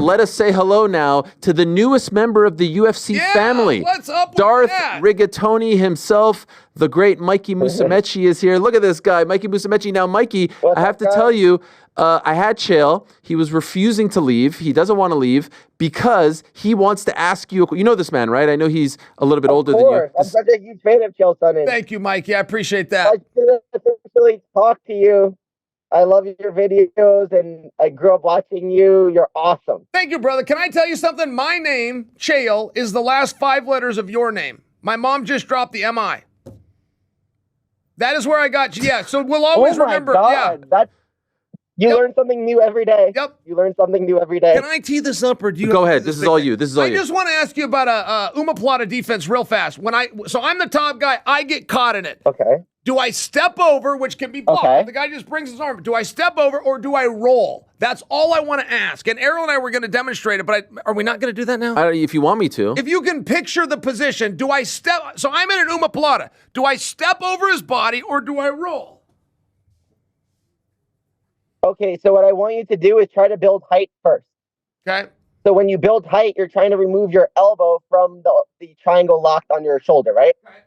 let us say hello now to the newest member of the UFC family. What's up with Darth that? Rigatoni himself, the great Mikey Musumeci is here. Look at this guy, Mikey Musumeci. Now, Mikey, I have to tell you, I had Chael. He was refusing to leave. He doesn't want to leave because he wants to ask you. You know this man, right? I know he's a little bit older than you. I'm such a huge fan of Chael Sonnen. Thank you, Mikey. I appreciate that. I should officially talk to you. I love your videos, and I grew up watching you. You're awesome. Thank you, brother. Can I tell you something? My name, Chael, is the last 5 letters of your name. My mom just dropped the M-I. That is where I got you. Yeah, so we'll always remember. God. Yeah. You learn something new every day. Yep. You learn something new every day. Can I tee this up, or do you? Go ahead. This is all you. This is all you. I just want to ask you about a Umaplata defense real fast. So I'm the top guy. I get caught in it. Okay. Do I step over, which can be blocked? Okay. The guy just brings his arm. Do I step over or do I roll? That's all I want to ask. And Ariel and I were going to demonstrate it, but are we not going to do that now? If you want me to. If you can picture the position, do I step? So I'm in an Umaplata. Do I step over his body or do I roll? Okay, so what I want you to do is try to build height first. Okay. So when you build height, you're trying to remove your elbow from the triangle locked on your shoulder, right? Okay.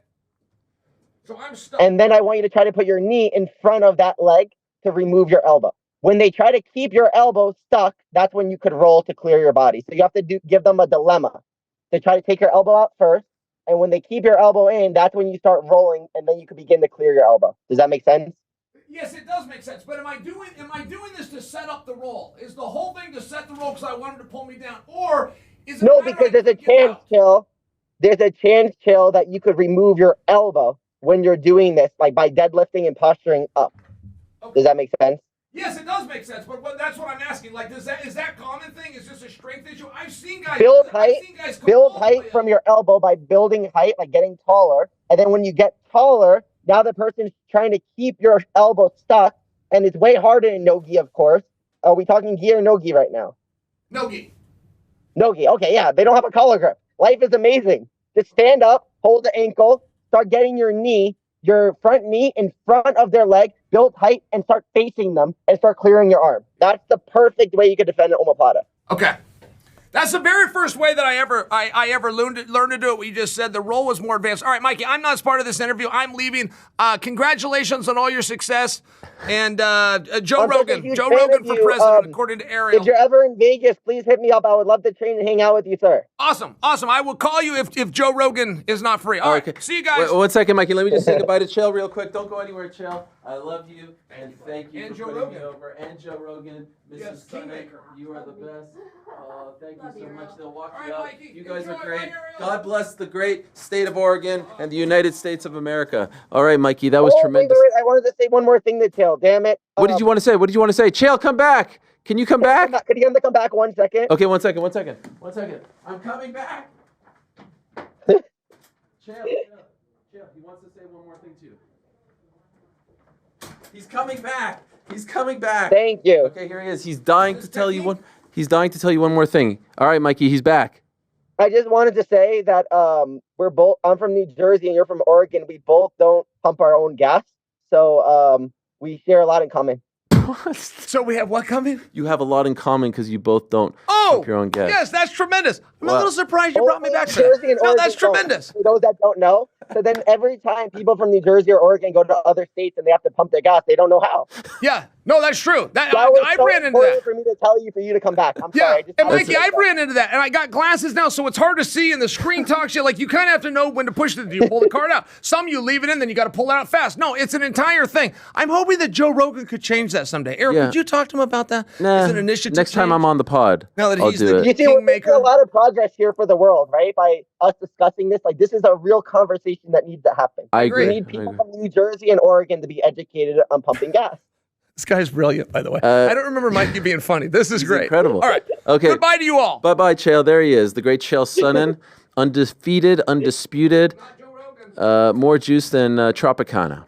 So I'm stuck. And then I want you to try to put your knee in front of that leg to remove your elbow. When they try to keep your elbow stuck, that's when you could roll to clear your body. So you have to give them a dilemma. They try to take your elbow out first, and when they keep your elbow in, that's when you start rolling, and then you can begin to clear your elbow. Does that make sense? Yes, it does make sense. But am I doing this to set up the roll? Is the whole thing to set the roll because I want him to pull me down, or is it? No, because there's a chance, Chael. There's a chance, Chael, that you could remove your elbow when you're doing this, like by deadlifting and posturing up. Okay. Does that make sense? Yes, it does make sense. But that's what I'm asking. Like, is that common thing? Is this a strength issue? I've seen guys build height from your elbow by building height, like getting taller, and then when you get taller. Now the person's trying to keep your elbow stuck, and it's way harder in no-gi, of course. Are we talking gi or no-gi right now? No-gi. No-gi. Okay, yeah. They don't have a collar grip. Life is amazing. Just stand up, hold the ankle, start getting your front knee in front of their leg, build height, and start facing them, and start clearing your arm. That's the perfect way you could defend an omoplata. Okay. That's the very first way that I ever learned to do it. What you just said, the role was more advanced. All right, Mikey, I'm not as part of this interview. I'm leaving. Congratulations on all your success. And Joe Rogan for president, according to Ariel. If you're ever in Vegas, please hit me up. I would love to train and hang out with you, sir. Awesome. I will call you if Joe Rogan is not free. All right, okay. See you guys. Wait, 1 second, Mikey. Let me just say goodbye to Chael real quick. Don't go anywhere, Chael. I love you, and thank you for putting me over. And Joe Rogan, Mrs. Kingmaker, you are the best. Thank you so much. They'll walk you up. You guys are great. God bless the great state of Oregon and the United States of America. All right, Mikey, that was tremendous. Wait. I wanted to say one more thing to Chael. Damn it. What did you want to say? Chael, come back. Can you come back? Could you come back 1 second? Okay, 1 second. I'm coming back. Chael, he wants to say one more thing to you. He's coming back. Thank you. Okay, here he is. He's dying to tell you one more thing. All right, Mikey, he's back. I just wanted to say that I'm from New Jersey and you're from Oregon. We both don't pump our own gas. So we share a lot in common. So we have what coming? You have a lot in common because you both don't pump your own gas. Yes, that's tremendous. I'm a little surprised you brought me back to that. No, that's tremendous. For those that don't know, so then every time people from New Jersey or Oregon go to other states and they have to pump their gas, they don't know how. Yeah, no, that's true. I ran into that. For me to tell you, for you to come back. I'm sorry. And Mikey, I ran into that, and I got glasses now, so it's hard to see, and the screen talks to you. Like, you kind of have to know when to push it. Do you pull the card out? Some you leave it in, then you got to pull it out fast. No, it's an entire thing. I'm hoping that Joe Rogan could change that someday. Eric, could you talk to him about that? Nah, it's an initiative. Next time I'm on the pod, now that I'll he's do the it. You see, we're making a lot of progress here for the world, right? By us discussing this, like this is a real conversation that needs to happen. I agree. We need people from New Jersey and Oregon to be educated on pumping gas. This guy's brilliant, by the way. I don't remember Mikey being funny. This is great. Incredible. All right. Okay. Goodbye to you all. Bye-bye, Chael. There he is, the great Chael Sonnen, undefeated, undisputed, more juice than Tropicana.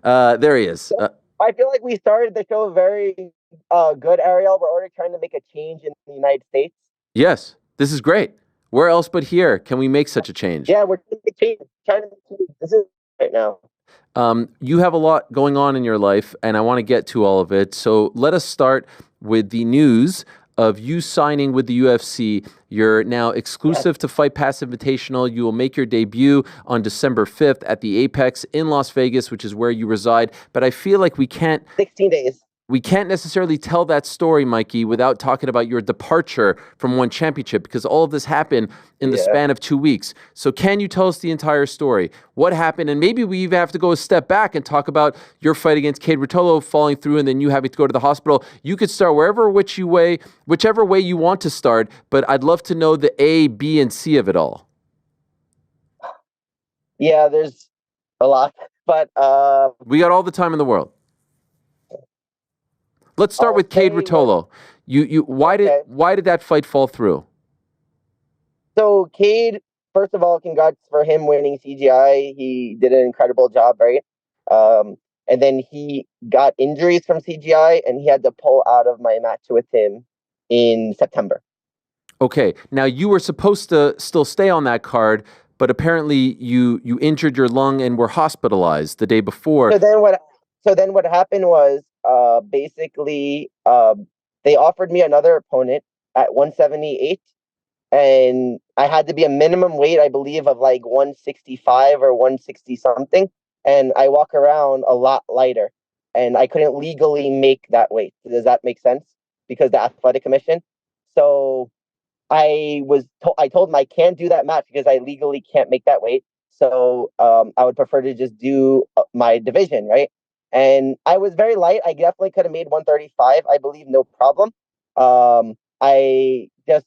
There he is. I feel like we started the show very good, Ariel. We're already trying to make a change in the United States. Yes, this is great. Where else but here can we make such a change? Yeah, we're trying to make this is right now. You have a lot going on in your life, and I want to get to all of it. So let us start with the news of you signing with the UFC. You're now exclusive to Fight Pass Invitational. You will make your debut on December 5th at the Apex in Las Vegas, which is where you reside. But I feel like we can't 16 days. We can't necessarily tell that story, Mikey, without talking about your departure from one championship, because all of this happened in the span of 2 weeks. So can you tell us the entire story? What happened? And maybe we even have to go a step back and talk about your fight against Cade Rotolo falling through and then you having to go to the hospital. You could start whichever way you want to start, but I'd love to know the A, B, and C of it all. Yeah, there's a lot, but we got all the time in the world. Let's start with Cade Rotolo. Why did that fight fall through? So Cade, first of all, congrats for him winning CGI. He did an incredible job, right? And then he got injuries from CGI, and he had to pull out of my match with him in September. Okay, now you were supposed to still stay on that card, but apparently you injured your lung and were hospitalized the day before. So then what happened was basically they offered me another opponent at 178, and I had to be a minimum weight, I believe, of like 165 or 160 something, and I walk around a lot lighter, and I couldn't legally make that weight. Does that make sense? Because the athletic commission. So I told them I can't do that match because I legally can't make that weight. So I would prefer to just do my division, right? And I was very light. I definitely could have made 135, I believe, no problem. I just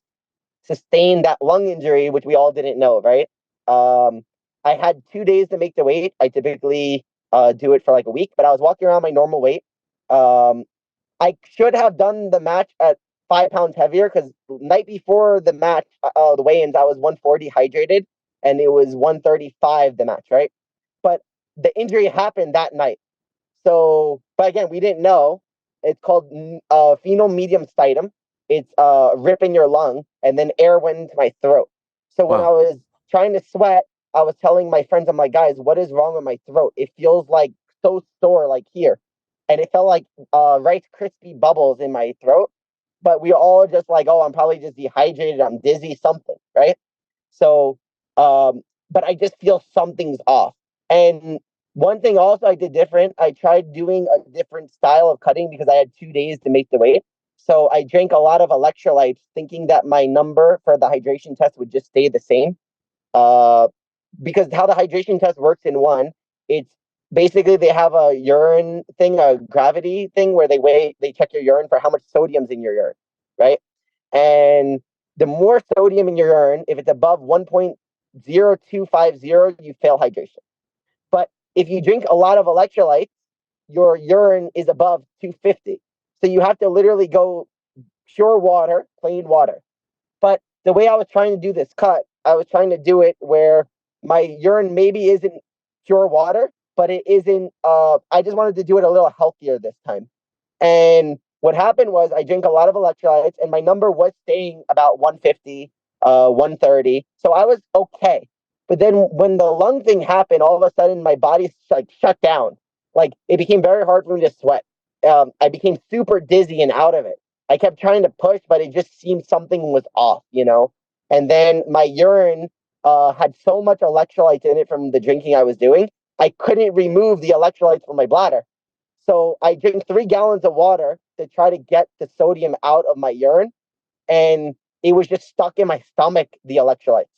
sustained that lung injury, which we all didn't know, right? I had 2 days to make the weight. I typically do it for like a week, but I was walking around my normal weight. I should have done the match at 5 pounds heavier because the night before the match, the weigh-ins, I was 140 hydrated, and it was 135 the match, right? But the injury happened that night. So, but again, we didn't know. It's called phenom medium stitum. It's rip in your lung, and then air went into my throat. So when I was trying to sweat, I was telling my friends, I'm like, guys, what is wrong with my throat? It feels like so sore, like here. And it felt like Rice Krispie bubbles in my throat. But we all just like, oh, I'm probably just dehydrated. I'm dizzy, something, right? So, but I just feel something's off. And one thing also I did different, I tried doing a different style of cutting because I had 2 days to make the weight. So I drank a lot of electrolytes thinking that my number for the hydration test would just stay the same. Because how the hydration test works in one, it's basically they have a urine thing, a gravity thing where they check your urine for how much sodium's in your urine, right? And the more sodium in your urine, if it's above 1.0250, you fail hydration. But if you drink a lot of electrolytes, your urine is above 250. So you have to literally go pure water, plain water. But the way I was trying to do this cut, I was trying to do it where my urine maybe isn't pure water, but it isn't, I just wanted to do it a little healthier this time. And what happened was I drank a lot of electrolytes and my number was staying about 150, 130. So I was okay. But then when the lung thing happened, all of a sudden my body like shut down. Like it became very hard for me to sweat. I became super dizzy and out of it. I kept trying to push, but it just seemed something was off, you know? And then my urine had so much electrolytes in it from the drinking I was doing, I couldn't remove the electrolytes from my bladder. So I drank 3 gallons of water to try to get the sodium out of my urine. And it was just stuck in my stomach, the electrolytes,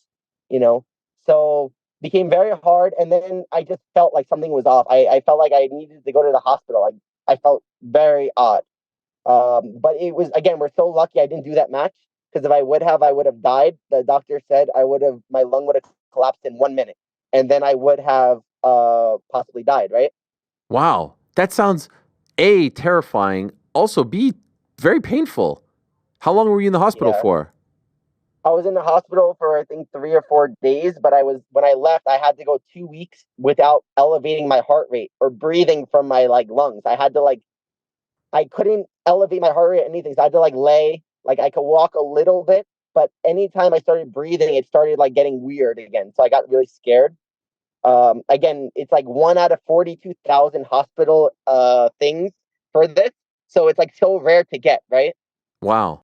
you know? So became very hard. And then I just felt like something was off. I felt like I needed to go to the hospital. I felt very odd. But it was, again, we're so lucky I didn't do that match because if I would have died. The doctor said my lung would have collapsed in 1 minute and then I would have possibly died, right? Wow. That sounds A, terrifying, also B, very painful. How long were you in the hospital for? I was in the hospital for, I think, 3 or 4 days, but when I left, I had to go 2 weeks without elevating my heart rate or breathing from my lungs. I had to I couldn't elevate my heart rate or anything. So I had to lay, I could walk a little bit, but anytime I started breathing, it started getting weird again. So I got really scared. Again, it's 1 out of 42,000 hospital things for this. So it's so rare to get, right? Wow.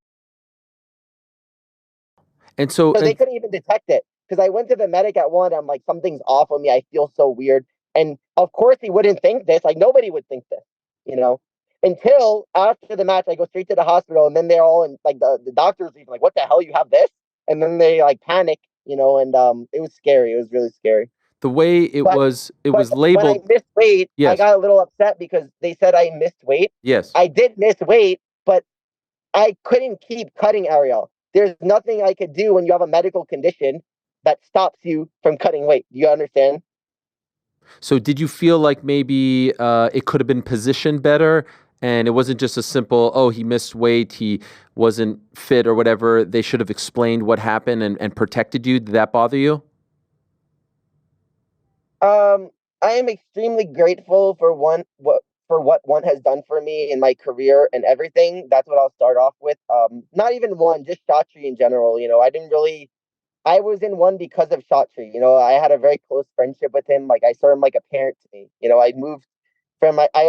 And so, So they couldn't even detect it because I went to the medic at one. I'm like, something's off with me. I feel so weird. And of course, he wouldn't think this. Like, nobody would think this, you know, until after the match, I go straight to the hospital. And then they're all in, like, the doctors even like, what the hell, you have this? And then they like panic, you know, and it was scary. It was really scary. the way it But was when I labeled. missed weight, I Yes. got a little upset because they said I missed weight. Yes. I did miss weight, but I couldn't keep cutting, Ariel. There's nothing I could do when you have a medical condition that stops you from cutting weight. Do you understand? So did you feel like maybe it could have been positioned better, and it wasn't just a simple, oh, he missed weight, he wasn't fit or whatever? They should have explained what happened and protected you. Did that bother you? I am extremely grateful for what one has done for me in my career and everything. That's what I'll start off with. Not even one, just Shotri in general. You know, I was in one because of Shotri. You know, I had a very close friendship with him. Like, I saw him like a parent to me. You know, I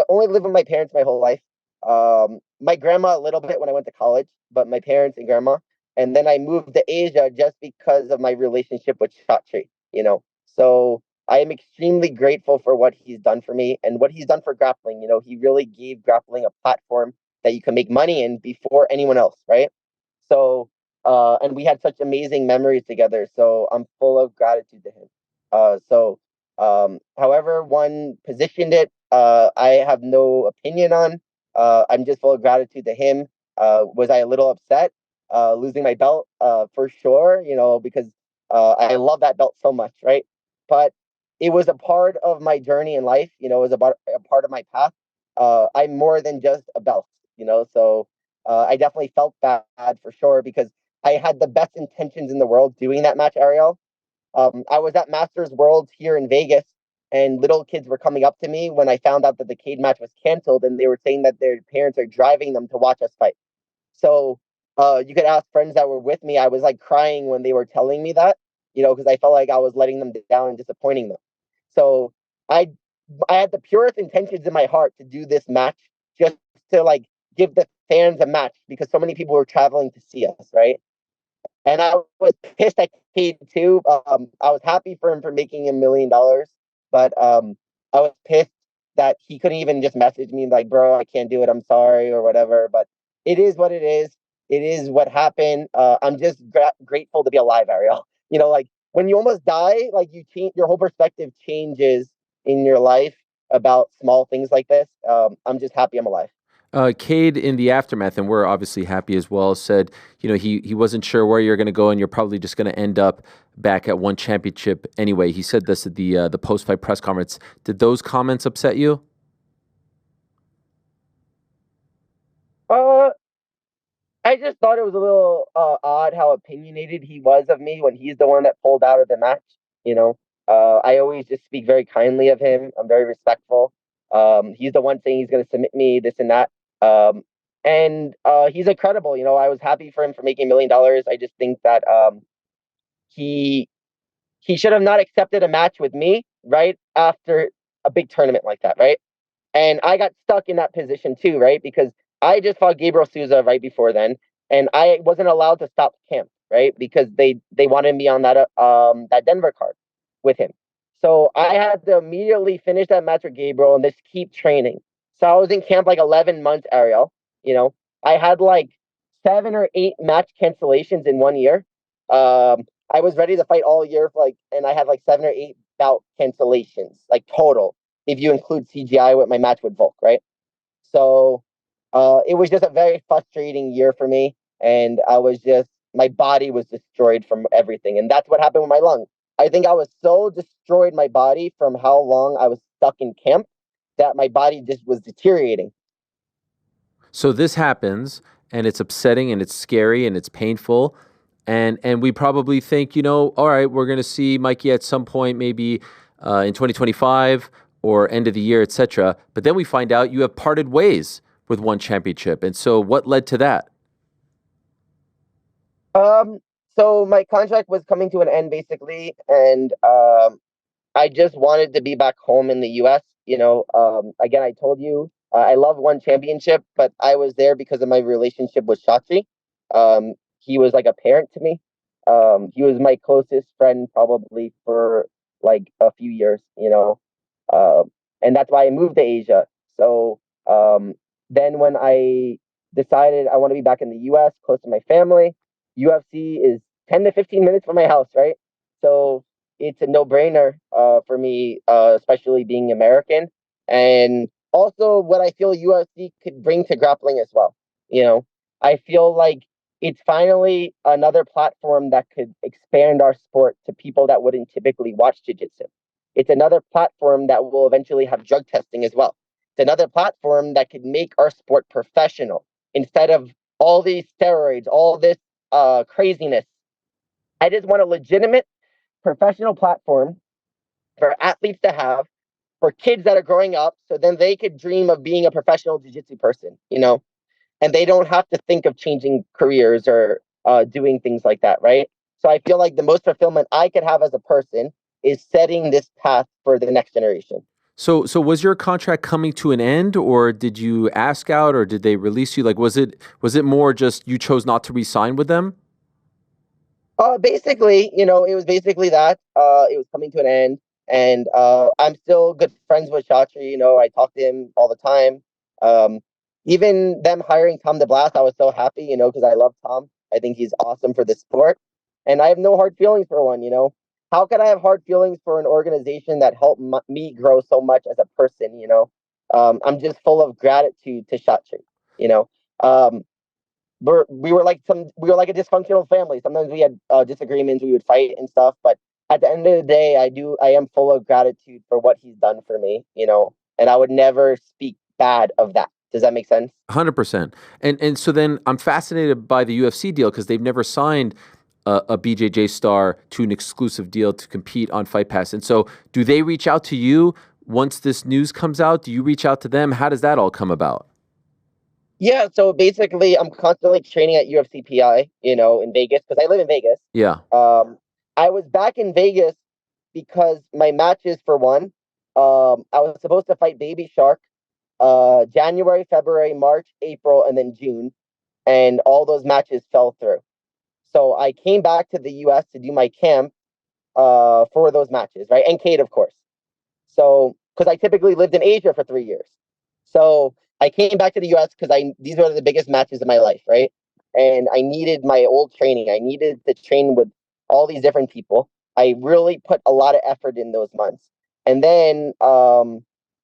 only lived with my parents my whole life. My grandma a little bit when I went to college, but my parents and grandma. And then I moved to Asia just because of my relationship with Shotri, you know. So I am extremely grateful for what he's done for me and what he's done for grappling. You know, he really gave grappling a platform that you can make money in before anyone else, right? So, and we had such amazing memories together. So I'm full of gratitude to him. However one positioned it, I have no opinion on. I'm just full of gratitude to him. Was I a little upset losing my belt? For sure, you know, because I love that belt so much, right? But it was a part of my journey in life. You know, it was about a part of my path. I'm more than just a belt, you know. So I definitely felt bad for sure because I had the best intentions in the world doing that match, Ariel. I was at Masters Worlds here in Vegas, and little kids were coming up to me when I found out that the Cade match was canceled, and they were saying that their parents are driving them to watch us fight. So you could ask friends that were with me. I was like crying when they were telling me that, you know, because I felt like I was letting them down and disappointing them. So I I had the purest intentions in my heart to do this match just to like give the fans a match because so many people were traveling to see us, right? And I was pissed at Cade too. I was happy for him for making $1 million, but I was pissed that he couldn't even just message me like, "Bro, I can't do it. I'm sorry" or whatever. But it is what it is. It is what happened. I'm just grateful to be alive, Ariel. You know, like when you almost die, like you change your whole perspective changes in your life about small things like this. I'm just happy I'm alive. Cade, in the aftermath, and we're obviously happy as well, said, you know, he wasn't sure where you're going to go, and you're probably just going to end up back at one championship anyway. He said this at the post-fight press conference. Did those comments upset you? Uh, I just thought it was a little odd how opinionated he was of me when he's the one that pulled out of the match. You know, I always just speak very kindly of him. I'm very respectful. He's the one saying he's going to submit me, this and that. Um, and he's incredible. You know, I was happy for him for making $1 million. I just think that he he should have not accepted a match with me right after a big tournament like that, right? And I got stuck in that position too, right? Because I just fought Gabriel Souza right before then, and I wasn't allowed to stop camp, right? Because they wanted me on that Denver card with him. So I had to immediately finish that match with Gabriel and just keep training. So I was in camp like 11 months, Ariel. You know, I had like 7 or 8 match cancellations in 1 year. I was ready to fight all year for and I had like 7 or 8 bout cancellations, like total if you include CGI with my match with Volk, right? So it was just a very frustrating year for me. And my body was destroyed from everything. And that's what happened with my lung. I think I was so destroyed, my body, from how long I was stuck in camp that my body just was deteriorating. So this happens, and it's upsetting, and it's scary, and it's painful. And we probably think, you know, all right, we're going to see Mikey at some point, maybe in 2025 or end of the year, etc. But then we find out you have parted ways with one championship. And so what led to that? So my contract was coming to an end basically, and I just wanted to be back home in the US. You know, again, I told you I love one championship, but I was there because of my relationship with Shotzi. He was like a parent to me. He was my closest friend probably for like a few years, and that's why I moved to Asia. So then when I decided I want to be back in the US, close to my family, UFC is 10 to 15 minutes from my house, right? So it's a no-brainer for me, especially being American. And also what I feel UFC could bring to grappling as well. I feel like it's finally another platform that could expand our sport to people that wouldn't typically watch jiu-jitsu. It's another platform that will eventually have drug testing as well. It's another platform that could make our sport professional instead of all these steroids, all this craziness. I just want a legitimate professional platform for athletes to have, for kids that are growing up, so then they could dream of being a professional jiu-jitsu person, and they don't have to think of changing careers or doing things like that, right? So I feel like the most fulfillment I could have as a person is setting this path for the next generation. So was your contract coming to an end, or did you ask out, or did they release you? Like, was it more just you chose not to re-sign with them? Basically, it was basically that. It was coming to an end, and I'm still good friends with Chatri. I talk to him all the time. Even them hiring Tom DeBlass, I was so happy, because I love Tom. I think he's awesome for the sport, and I have no hard feelings for one. How could I have hard feelings for an organization that helped me grow so much as a person? I'm just full of gratitude to Chatri. Um, we were like a dysfunctional family. Sometimes we had disagreements, we would fight and stuff, but at the end of the day, I am full of gratitude for what he's done for me, and I would never speak bad of that. Does that make sense? 100%. And so then I'm fascinated by the UFC deal because they've never signed a BJJ star to an exclusive deal to compete on Fight Pass. And so do they reach out to you once this news comes out? Do you reach out to them? How does that all come about? Yeah, so basically I'm constantly training at UFC PI, in Vegas, because I live in Vegas. Yeah. I was back in Vegas because my matches, for one, I was supposed to fight Baby Shark January, February, March, April, and then June. And all those matches fell through. So I came back to the US to do my camp for those matches, right? And Kate, of course. So, because I typically lived in Asia for 3 years. So I came back to the US because these were the biggest matches of my life, right? And I needed my old training. I needed to train with all these different people. I really put a lot of effort in those months. And then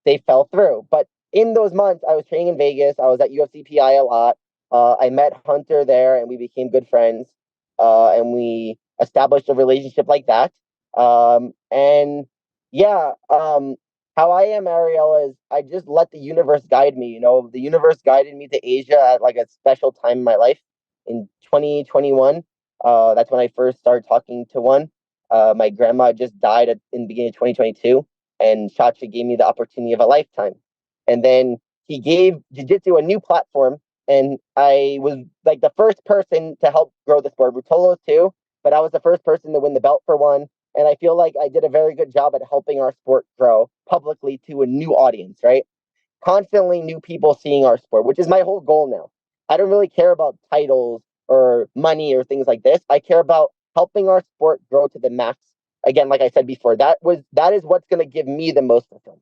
they fell through. But in those months, I was training in Vegas. I was at UFC PI a lot. I met Hunter there, and we became good friends. And we established a relationship like that. And yeah, how I am, Ariel, is I just let the universe guide me. The universe guided me to Asia at like a special time in my life in 2021. That's when I first started talking to one. My grandma just died in the beginning of 2022, and Chachi gave me the opportunity of a lifetime. And then he gave jiu-jitsu a new platform, and I was like the first person to help grow the sport. Rutolo too, but I was the first person to win the belt for one. And I feel like I did a very good job at helping our sport grow publicly to a new audience, right? Constantly new people seeing our sport, which is my whole goal now. I don't really care about titles or money or things like this. I care about helping our sport grow to the max. Again, like I said before, that is what's going to give me the most fulfillment.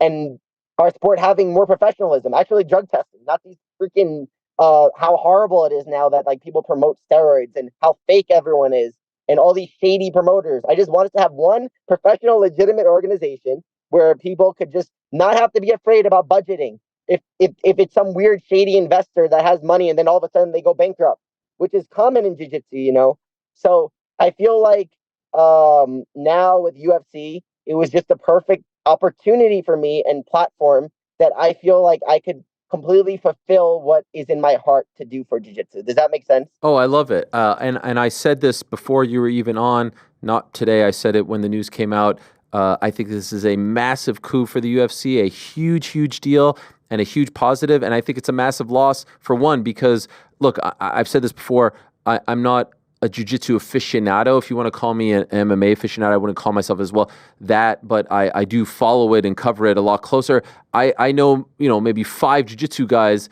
And our sport having more professionalism, actually drug testing, not these freaking how horrible it is now that like people promote steroids and how fake everyone is and all these shady promoters. I just wanted to have one professional, legitimate organization where people could just not have to be afraid about budgeting. If it's some weird shady investor that has money and then all of a sudden they go bankrupt, which is common in jiu-jitsu, So I feel like now with UFC, it was just a perfect opportunity for me and platform that I feel like I could completely fulfill what is in my heart to do for jiu-jitsu. Does that make sense? Oh, I love it. And I said this before you were even on, not today. I said it when the news came out. I think this is a massive coup for the UFC, a huge, huge deal and a huge positive. And I think it's a massive loss for one, because look, I've said this before. I'm not a jiu-jitsu aficionado. If you want to call me an MMA aficionado, I wouldn't call myself as well that, but I do follow it and cover it a lot closer. I know, maybe 5 jiu-jitsu guys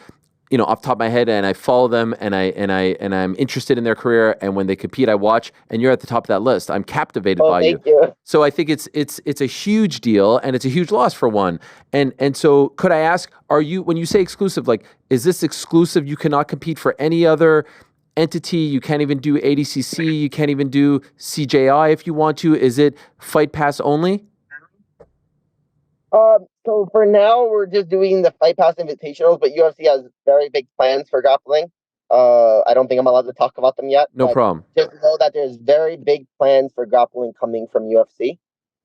off the top of my head, and I follow them, and I'm interested in their career, and when they compete, I watch, and you're at the top of that list. I'm captivated by you. Thank you. So I think it's a huge deal, and it's a huge loss for one. And so could I ask, when you say exclusive, like, is this exclusive? You cannot compete for any other entity. You can't even do ADCC. You can't even do CJI if you want to. Is it Fight Pass only? So for now, we're just doing the Fight Pass Invitationals, but UFC has very big plans for grappling. I don't think I'm allowed to talk about them yet. No problem. Just know that there's very big plans for grappling coming from UFC.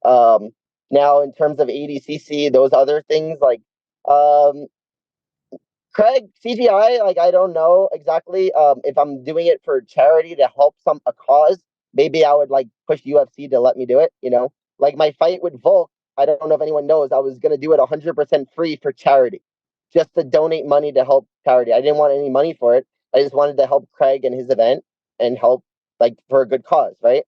Now, in terms of ADCC, those other things, like Craig, CGI, like, I don't know exactly if I'm doing it for charity to help a cause. Maybe I would like push UFC to let me do it, Like my fight with Volk, I don't know if anyone knows, I was going to do it 100% free for charity, just to donate money to help charity. I didn't want any money for it. I just wanted to help Craig and his event and help like for a good cause, right?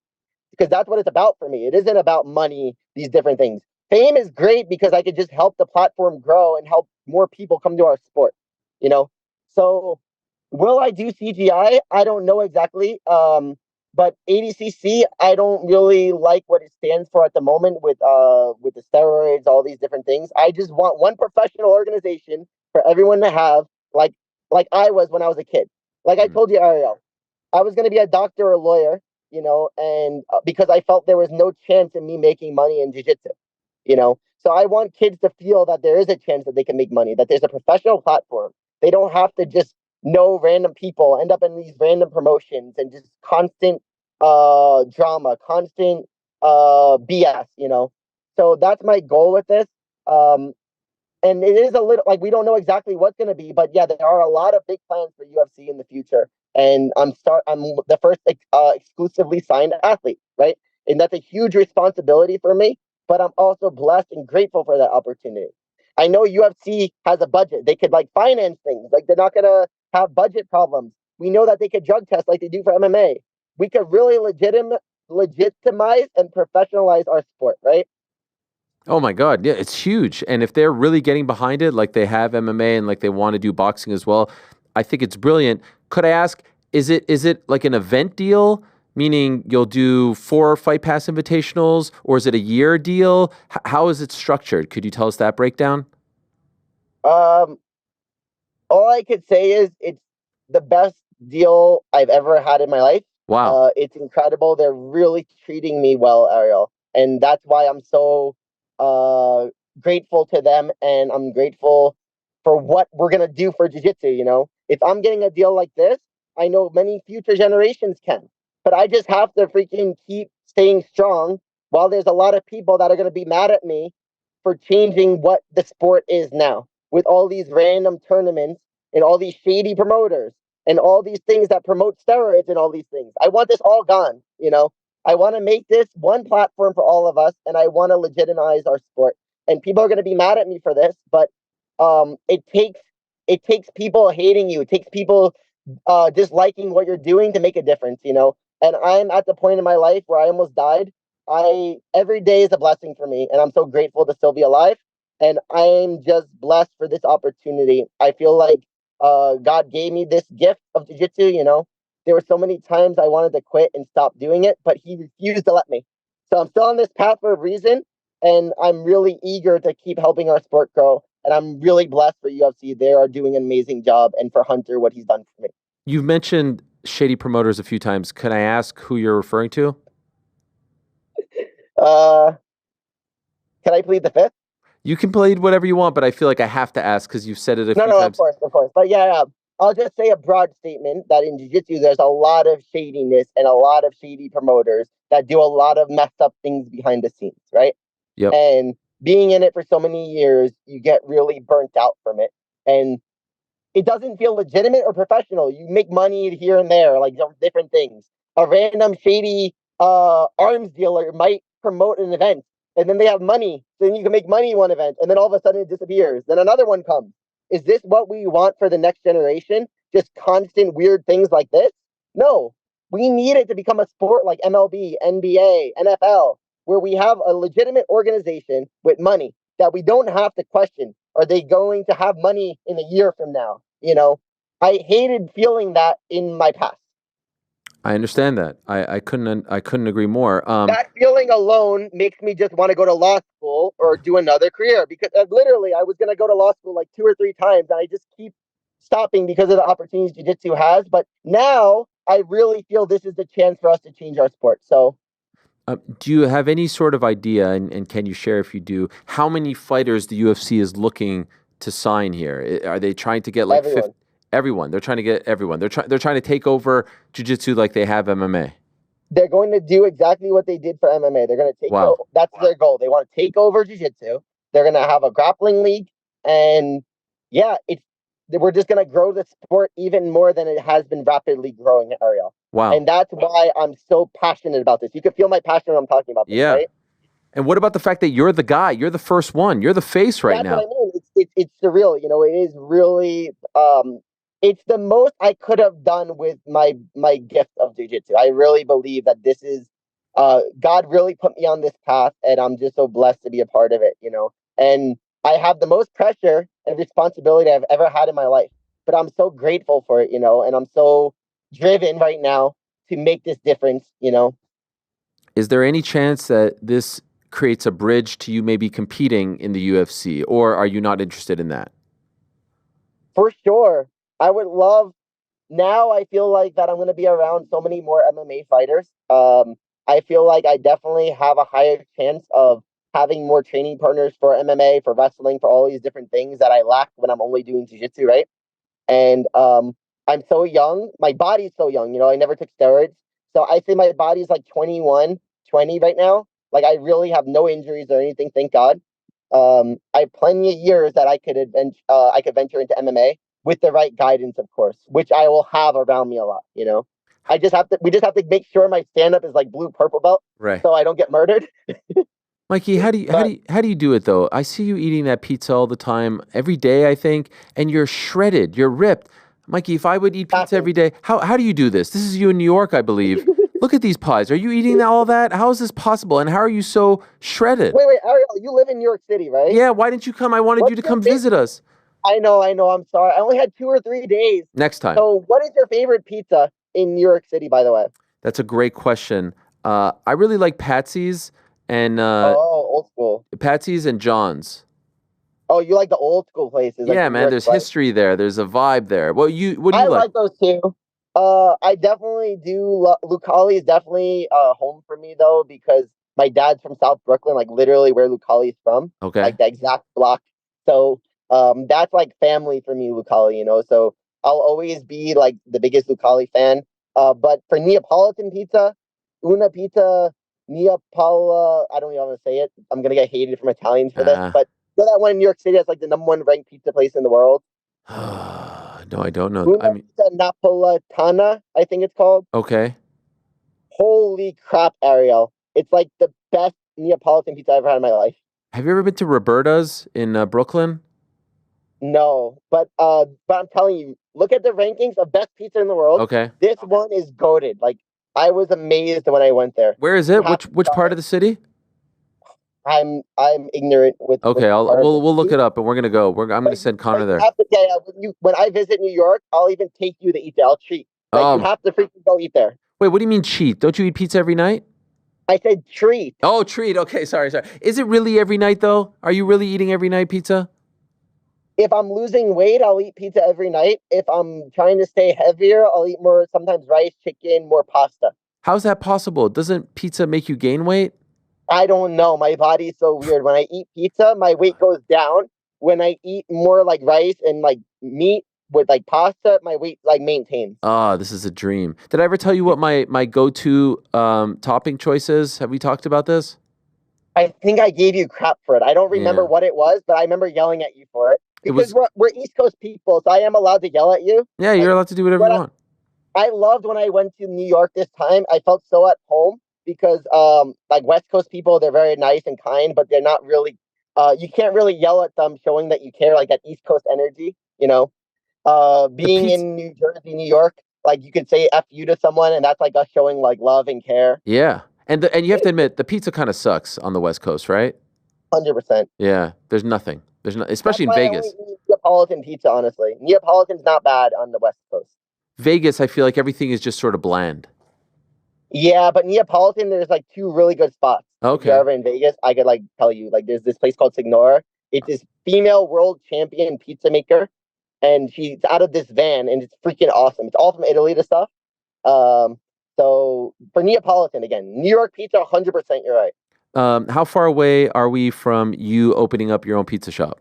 Because that's what it's about for me. It isn't about money, these different things. Fame is great because I could just help the platform grow and help more people come to our sport, So will I do CGI? I don't know exactly. But ADCC, I don't really like what it stands for at the moment with the steroids, all these different things. I just want one professional organization for everyone to have, like I was when I was a kid. Like I told you, Ariel, I was going to be a doctor or a lawyer, and because I felt there was no chance in me making money in jiu-jitsu, So I want kids to feel that there is a chance that they can make money, that there's a professional platform. They don't have to just know random people, end up in these random promotions and just constant drama, constant BS, So that's my goal with this. And it is a little like we don't know exactly what's going to be, but yeah, there are a lot of big plans for UFC in the future. And I'm the first exclusively signed athlete, right? And that's a huge responsibility for me, but I'm also blessed and grateful for that opportunity. I know UFC has a budget. They could like finance things. Like they're not going to have budget problems. We know that they could drug test like they do for MMA. We could really legitimize and professionalize our sport, right? Oh my God. Yeah, it's huge. And if they're really getting behind it, like they have MMA and like they want to do boxing as well, I think it's brilliant. Could I ask, is it like an event deal? Meaning you'll do 4 Fight Pass invitationals, or is it a year deal? How is it structured? Could you tell us that breakdown? All I could say is it's the best deal I've ever had in my life. Wow. It's incredible. They're really treating me well, Ariel. And that's why I'm so grateful to them. And I'm grateful for what we're going to do for jiu-jitsu, If I'm getting a deal like this, I know many future generations can. But I just have to freaking keep staying strong while there's a lot of people that are going to be mad at me for changing what the sport is now with all these random tournaments and all these shady promoters and all these things that promote steroids and all these things. I want this all gone, I want to make this one platform for all of us, and I want to legitimize our sport. And people are going to be mad at me for this, but it takes people hating you. It takes people disliking what you're doing to make a difference, And I'm at the point in my life where I almost died. Every day is a blessing for me, and I'm so grateful to still be alive. And I'm just blessed for this opportunity. I feel like God gave me this gift of jiu-jitsu, There were so many times I wanted to quit and stop doing it, but he refused to let me. So I'm still on this path for a reason, and I'm really eager to keep helping our sport grow. And I'm really blessed for UFC. They are doing an amazing job, and for Hunter, what he's done for me. You've mentioned shady promoters a few times. Can I ask who you're referring to? Can I plead the fifth? You can plead whatever you want, but I feel like I have to ask because you've said it a few times. No, of course. But yeah, I'll just say a broad statement that in jiu-jitsu, there's a lot of shadiness and a lot of shady promoters that do a lot of messed up things behind the scenes, right? Yep. And being in it for so many years, you get really burnt out from it. And it doesn't feel legitimate or professional. You make money here and there, like different things. A random shady arms dealer might promote an event, and then they have money. Then you can make money in one event, and then all of a sudden it disappears. Then another one comes. Is this what we want for the next generation? Just constant weird things like this? No. We need it to become a sport like MLB, NBA, NFL, where we have a legitimate organization with money that we don't have to question. Are they going to have money in a year from now? I hated feeling that in my past. I understand that. I couldn't agree more. That feeling alone makes me just want to go to law school or do another career, because literally I was going to go to law school like 2 or 3 times, and I just keep stopping because of the opportunities jiu-jitsu has. But now I really feel this is the chance for us to change our sport. So do you have any sort of idea, and can you share if you do, how many fighters the UFC is looking to sign here? Are they trying to get like everyone. 50? Everyone. They're trying to get everyone. They're trying to take over jiu-jitsu like they have MMA. They're going to do exactly what they did for MMA. They're going to take Wow. That's their goal. They want to take over jiu-jitsu. They're going to have a grappling league, and yeah, we're just going to grow the sport even more than it has been rapidly growing, Ariel. Wow. And that's why I'm so passionate about this. You can feel my passion when I'm talking about this, Yeah. right? And what about the fact that you're the guy? You're the first one. You're the face right now. That's what I mean. It's surreal. You know, it is really it's the most I could have done with my gift of jiu-jitsu. I really believe that this is God really put me on this path, and I'm just so blessed to be a part of it, you know. And I have the most pressure and responsibility I've ever had in my life. But I'm so grateful for it, you know, and I'm so driven right now to make this difference, you know. Is there any chance that this creates a bridge to you maybe competing in the UFC, or are you not interested in that? For sure. I would love, now I feel like that I'm going to be around so many more MMA fighters. I feel like I definitely have a higher chance of having more training partners for MMA, for wrestling, for all these different things that I lack when I'm only doing jiu-jitsu, right? And I'm so young. My body's so young, you know, I never took steroids. So I say my body's like 21, 20 right now. Like I really have no injuries or anything, thank God. I have plenty of years that I could venture into MMA with the right guidance, of course, which I will have around me a lot, you know. We just have to make sure my stand-up is like blue purple belt, Right. so I don't get murdered. Mikey, how do you do it though? I see you eating that pizza all the time, every day, I think, and you're shredded, you're ripped. Mikey, if I would eat pizza every day, how do you do this? This is you in New York, I believe. Look at these pies. Are you eating all that? How is this possible? And how are you so shredded? Wait, Ariel, you live in New York City, right? Yeah, why didn't you come? I wanted you to come visit us. I know. I'm sorry. I only had 2 or 3 days. Next time. So what is your favorite pizza in New York City, by the way? That's a great question. I really like Patsy's and old school. Patsy's and John's. Oh, you like the old school places? Like Yeah, man. There's history there. There's a vibe there. What do you like? I like those too. I definitely do. Lucali is definitely home for me though, because my dad's from South Brooklyn, like literally where Lucali's from. Okay. Like the exact block. So that's like family for me, Lucali. You know, so I'll always be like the biggest Lucali fan. But for Neapolitan pizza, Una Pizza, Neapolo, I don't even want to say it. I'm gonna get hated from Italians for this, but you know that one in New York City that's like the #1 ranked pizza place in the world? No, I don't know. Una Pizza Napoletana, I think it's called. Okay. Holy crap, Ariel. It's like the best Neapolitan pizza I've ever had in my life. Have you ever been to Roberta's in Brooklyn? No, but I'm telling you, look at the rankings of best pizza in the world. Okay. This one is goated. Like, I was amazed when I went there. Where is it? Which part of the city? I'm ignorant with. Okay, we'll look it up, and we're gonna go. I'm gonna send Connor there. When I visit New York, I'll even take you to eat there. I'll treat. You have to freaking go eat there. Wait, what do you mean cheat? Don't you eat pizza every night? I said treat. Oh, treat. Okay, sorry. Is it really every night though? Are you really eating every night pizza? If I'm losing weight, I'll eat pizza every night. If I'm trying to stay heavier, I'll eat more, sometimes rice, chicken, more pasta. How's that possible? Doesn't pizza make you gain weight? I don't know. My body's so weird. When I eat pizza, my weight goes down. When I eat more like rice and like meat with like pasta, my weight like maintains. This is a dream. Did I ever tell you what my go-to topping choice is? Have we talked about this? I think I gave you crap for it. I don't remember what it was, but I remember yelling at you for it. Because we're East Coast people, so I am allowed to yell at you. Yeah, you're allowed to do whatever you want. I loved when I went to New York this time. I felt so at home because like West Coast people, they're very nice and kind, but they're not really, you can't really yell at them showing that you care, like that East Coast energy, you know? Being in New Jersey, New York, like you could say F you to someone and that's like us showing like love and care. Yeah. And you have to admit, the pizza kind of sucks on the West Coast, right? 100%. Yeah. There's nothing. There's no, especially in Vegas. I only eat Neapolitan pizza, honestly. Neapolitan's not bad on the West Coast. Vegas, I feel like everything is just sort of bland. Yeah, but Neapolitan, there's like 2 really good spots. If Okay. you're ever in Vegas, I could like tell you, like there's this place called Signora. It's this female world champion pizza maker, and she's out of this van, and it's freaking awesome. It's all from Italy, the stuff. So for Neapolitan, again, New York pizza, 100%, you're right. How far away are we from you opening up your own pizza shop?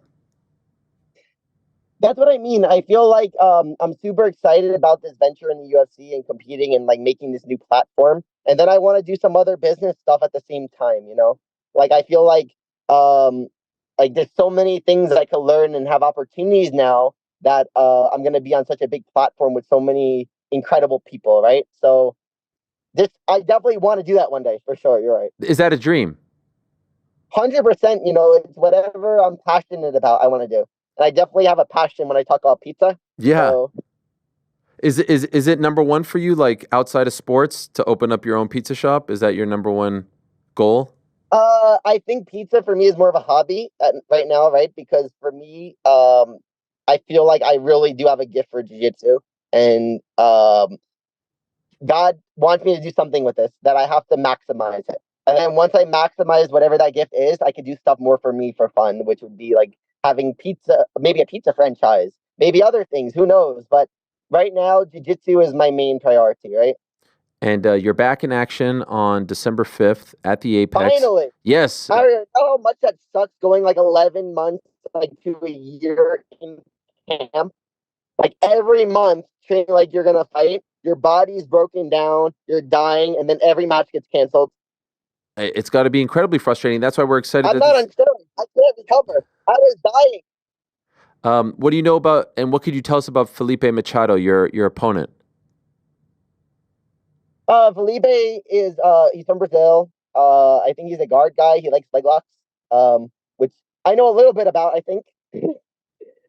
That's what I mean. I feel like I'm super excited about this venture in the UFC and competing and like making this new platform. And then I want to do some other business stuff at the same time, you know? Like I feel like there's so many things that I could learn and have opportunities now that I'm gonna be on such a big platform with so many incredible people, right? So I definitely want to do that one day for sure. You're right. Is that a dream? 100%, you know, it's whatever I'm passionate about, I want to do. And I definitely have a passion when I talk about pizza. Yeah. So, Is it number one for you, like outside of sports, to open up your own pizza shop? Is that your number one goal? I think pizza for me is more of a hobby right now, right? Because for me, I feel like I really do have a gift for jiu-jitsu, and God wants me to do something with this that I have to maximize it. And then once I maximize whatever that gift is, I could do stuff more for me for fun, which would be like having pizza, maybe a pizza franchise, maybe other things, who knows? But right now, jiu-jitsu is my main priority, right? And you're back in action on December 5th at the Apex. Finally. Yes. I know how much that sucks going like 11 months, like to a year in camp. Like every month, training like you're going to fight, your body's broken down, you're dying, and then every match gets canceled. It's got to be incredibly frustrating. That's why we're excited. I'm not on steroids. I can't recover. I was dying. What do you know about, and what could you tell us about Felipe Machado, your opponent? Felipe is he's from Brazil. I think he's a guard guy. He likes leg locks, which I know a little bit about, I think.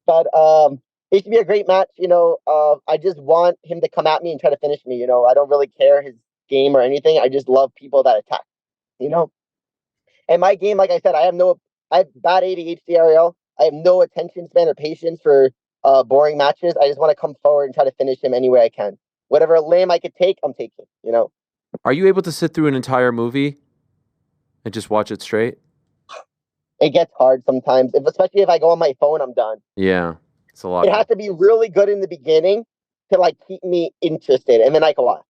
But it should be a great match. You know, I just want him to come at me and try to finish me. You know, I don't really care his game or anything. I just love people that attack. You know, and my game, like I said, I have bad ADHD, Ariel. I have no attention span or patience for boring matches. I just want to come forward and try to finish him any way I can. Whatever limb I could take, I'm taking, you know. Are you able to sit through an entire movie and just watch it straight? It gets hard sometimes, especially if I go on my phone, I'm done. Yeah, it's a lot. It has to be really good in the beginning to like keep me interested, and then I can watch.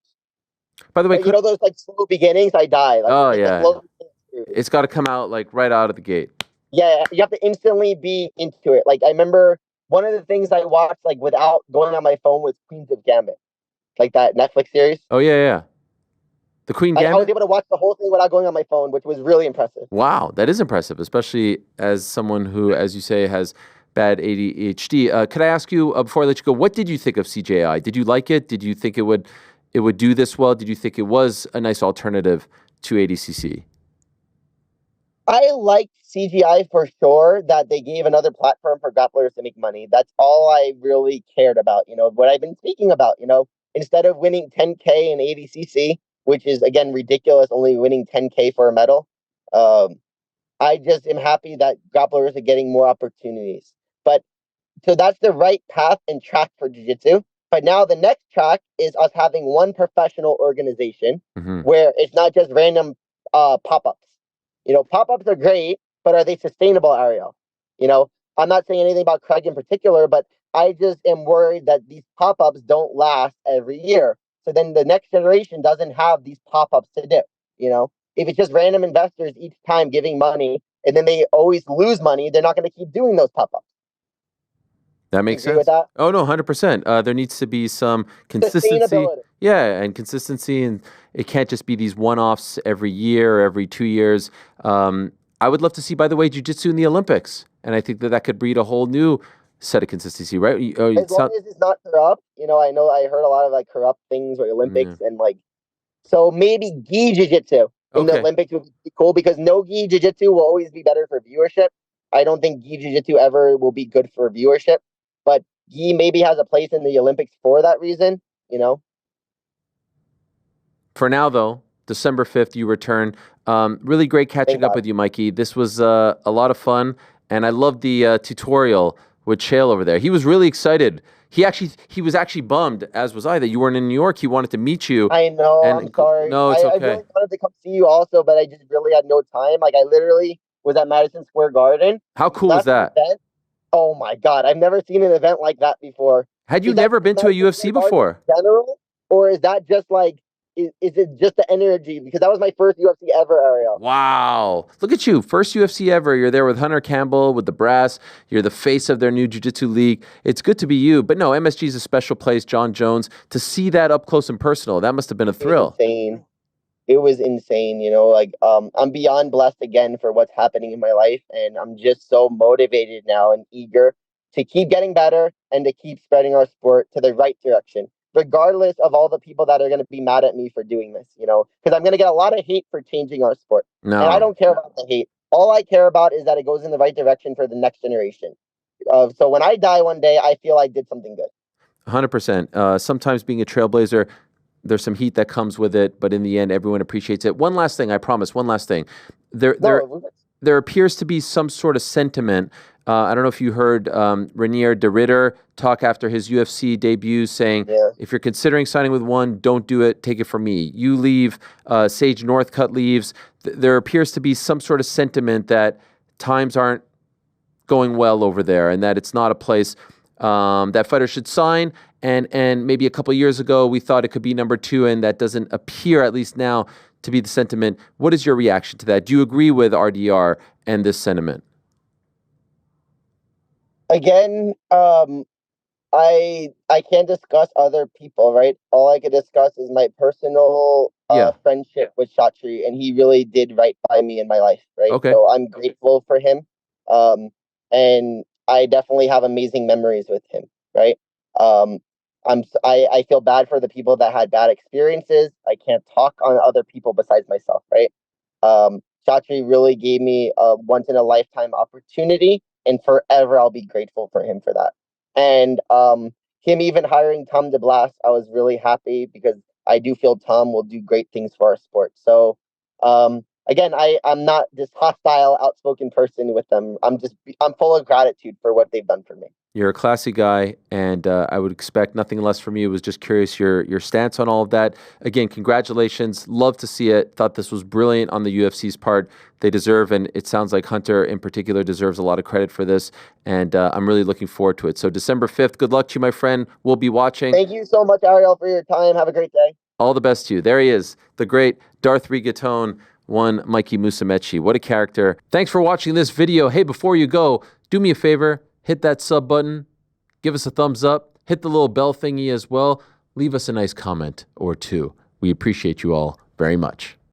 By the way, but, you know those like slow beginnings, I die. Like, oh yeah, it's got to come out like right out of the gate. Yeah, you have to instantly be into it. Like I remember one of the things I watched like without going on my phone was Queens of Gambit. Like that Netflix series. Oh, yeah. The Queen Gambit? I was able to watch the whole thing without going on my phone, which was really impressive. Wow, that is impressive, especially as someone who, as you say, has bad ADHD. Could I ask you, before I let you go, what did you think of CJI? Did you like it? Did you think it would do this well? Did you think it was a nice alternative to ADCC? I liked CGI for sure, that they gave another platform for grapplers to make money. That's all I really cared about, you know, what I've been speaking about, you know. Instead of winning 10K in ADCC, which is, again, ridiculous, only winning 10K for a medal, I just am happy that grapplers are getting more opportunities. But so that's the right path and track for jiu-jitsu. But now the next track is us having one professional organization where it's not just random pop-ups. You know, pop-ups are great, but are they sustainable, Ariel? You know, I'm not saying anything about Craig in particular, but I just am worried that these pop-ups don't last every year. So then the next generation doesn't have these pop-ups to do, you know? If it's just random investors each time giving money and then they always lose money, they're not going to keep doing those pop-ups. That makes sense. With that? Oh, no, 100%. There needs to be some consistency. Yeah, and consistency, and it can't just be these one-offs every year or every 2 years. I would love to see, by the way, jiu-jitsu in the Olympics, and I think that could breed a whole new set of consistency, right? As long as it's not corrupt, you know I heard a lot of like corrupt things or Olympics and like, so maybe gi jiu-jitsu in the Olympics would be cool, because no gi jiu-jitsu will always be better for viewership. I don't think gi jiu-jitsu ever will be good for viewership, but gi maybe has a place in the Olympics for that reason, you know? For now, though, December 5th, you return. Really great catching up with you, Mikey. This was a lot of fun, and I loved the tutorial with Chael over there. He was really excited. He was actually bummed, as was I, that you weren't in New York. He wanted to meet you. I know. And I'm sorry. No, it's I okay. really wanted to come see you also, but I just really had no time. Like, I literally was at Madison Square Garden. How cool is that? Event. Oh my God. I've never seen an event like that before. Had you never been to a UFC before? In general, or is that just like, is it just the energy? Because that was my first UFC ever, Ariel. Wow. Look at you. First UFC ever. You're there with Hunter Campbell, with the Brass. You're the face of their new jiu-jitsu league. It's good to be you. But no, MSG is a special place. John Jones. To see that up close and personal, that must have been a thrill. It was insane. You know, like, I'm beyond blessed again for what's happening in my life. And I'm just so motivated now and eager to keep getting better and to keep spreading our sport to the right direction, regardless of all the people that are going to be mad at me for doing this, you know, because I'm going to get a lot of hate for changing our sport. No. And I don't care about the hate. All I care about is that it goes in the right direction for the next generation. So when I die one day, I feel I did something good. 100%. Sometimes being a trailblazer, there's some heat that comes with it, but in the end, everyone appreciates it. One last thing, I promise, one last thing. There appears to be some sort of sentiment. I don't know if you heard Renier de Ridder talk after his UFC debut saying, if you're considering signing with one, don't do it. Take it from me. You leave, Sage Northcutt leaves. There appears to be some sort of sentiment that times aren't going well over there and that it's not a place that fighters should sign. And maybe a couple of years ago, we thought it could be number 2, and that doesn't appear, at least now, to be the sentiment. What is your reaction to that? Do you agree with RDR and this sentiment? Again, I can't discuss other people, right? All I can discuss is my personal friendship with Chatri, and he really did right by me in my life, right? Okay. So I'm grateful for him, and I definitely have amazing memories with him, right? I feel bad for the people that had bad experiences. I can't talk on other people besides myself, right? Chatri really gave me a once in a lifetime opportunity, and forever I'll be grateful for him for that. And him even hiring Tom DeBlas, I was really happy because I do feel Tom will do great things for our sport. So again, I'm not this hostile, outspoken person with them. I'm full of gratitude for what they've done for me. You're a classy guy, and I would expect nothing less from you. Was just curious your stance on all of that. Again, congratulations. Love to see it. Thought this was brilliant on the UFC's part. They deserve, and it sounds like Hunter in particular deserves a lot of credit for this, and I'm really looking forward to it. So December 5th, good luck to you, my friend. We'll be watching. Thank you so much, Ariel, for your time. Have a great day. All the best to you. There he is, the great Darth Rigatone, one Mikey Musumeci. What a character. Thanks for watching this video. Hey, before you go, do me a favor. Hit that sub button, give us a thumbs up, hit the little bell thingy as well. Leave us a nice comment or two. We appreciate you all very much.